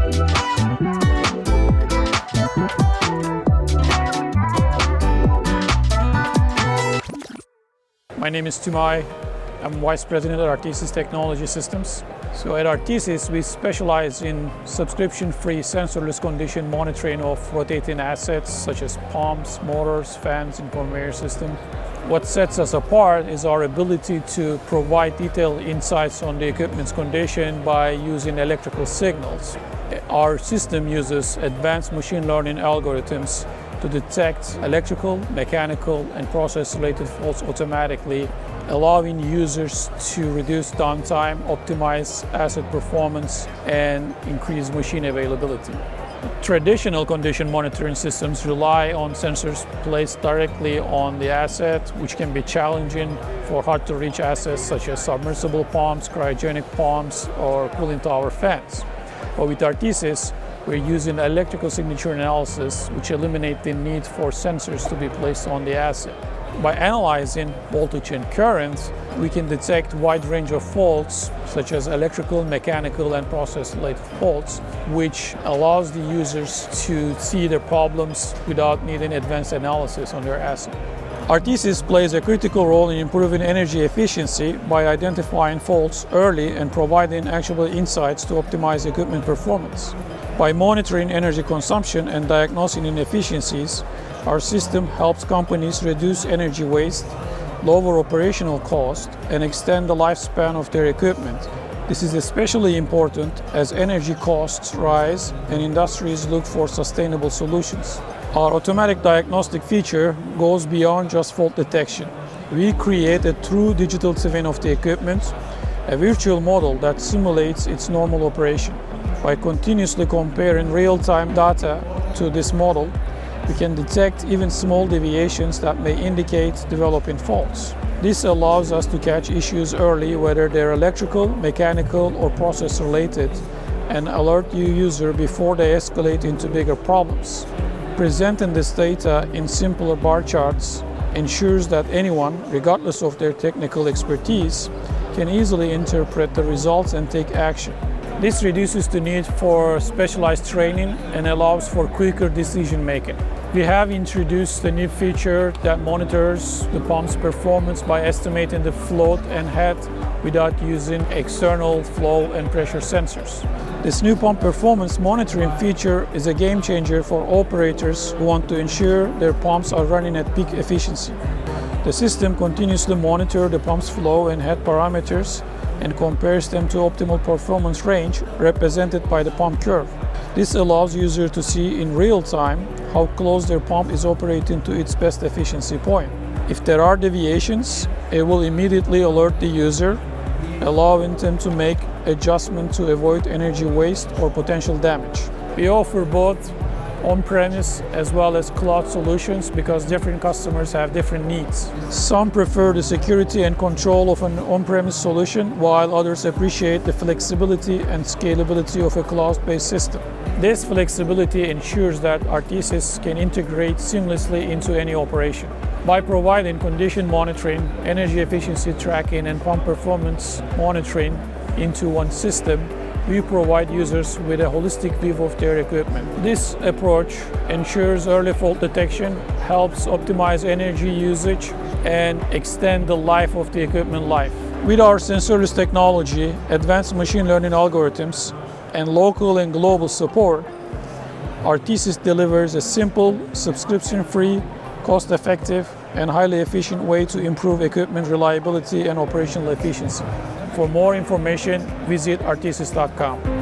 My name is Tumay. I'm Vice President at Artesis Technology Systems. So at Artesis, we specialize in subscription-free sensorless condition monitoring of rotating assets such as pumps, motors, fans, and conveyor system. What sets us apart is our ability to provide detailed insights on the equipment's condition by using electrical signals. Our system uses advanced machine learning algorithms to detect electrical, mechanical, and process-related faults automatically, allowing users to reduce downtime, optimize asset performance, and increase machine availability. Traditional condition monitoring systems rely on sensors placed directly on the asset, which can be challenging for hard-to-reach assets such as submersible pumps, cryogenic pumps, or cooling tower fans. But with Artesis, we're using electrical signature analysis, which eliminates the need for sensors to be placed on the asset. By analyzing voltage and current, we can detect a wide range of faults, such as electrical, mechanical, and process-related faults, which allows the users to see their problems without needing advanced analysis on their asset. Artesis plays a critical role in improving energy efficiency by identifying faults early and providing actionable insights to optimize equipment performance. By monitoring energy consumption and diagnosing inefficiencies, our system helps companies reduce energy waste, lower operational costs, and extend the lifespan of their equipment. This is especially important as energy costs rise and industries look for sustainable solutions. Our automatic diagnostic feature goes beyond just fault detection. We create a true digital twin of the equipment, a virtual model that simulates its normal operation. By continuously comparing real-time data to this model, we can detect even small deviations that may indicate developing faults. This allows us to catch issues early, whether they're electrical, mechanical, or process-related, and alert the user before they escalate into bigger problems. Presenting this data in simpler bar charts ensures that anyone, regardless of their technical expertise, can easily interpret the results and take action. This reduces the need for specialized training and allows for quicker decision-making. We have introduced a new feature that monitors the pump's performance by estimating the float and head without using external flow and pressure sensors. This new pump performance monitoring feature is a game changer for operators who want to ensure their pumps are running at peak efficiency. The system continuously monitors the pump's flow and head parameters and compares them to optimal performance range represented by the pump curve. This allows users to see in real time how close their pump is operating to its best efficiency point. If there are deviations, it will immediately alert the user, allowing them to make adjustments to avoid energy waste or potential damage. We offer both on-premise as well as cloud solutions because different customers have different needs. Some prefer the security and control of an on-premise solution, while others appreciate the flexibility and scalability of a cloud-based system. This flexibility ensures that Artesis can integrate seamlessly into any operation. By providing condition monitoring, energy efficiency tracking, and pump performance monitoring into one system, we provide users with a holistic view of their equipment. This approach ensures early fault detection, helps optimize energy usage, and extend the life of the equipment life. With our sensorless technology, advanced machine learning algorithms, and local and global support, Artesis delivers a simple, subscription-free, cost-effective, and highly efficient way to improve equipment reliability and operational efficiency. For more information, visit artesis.com.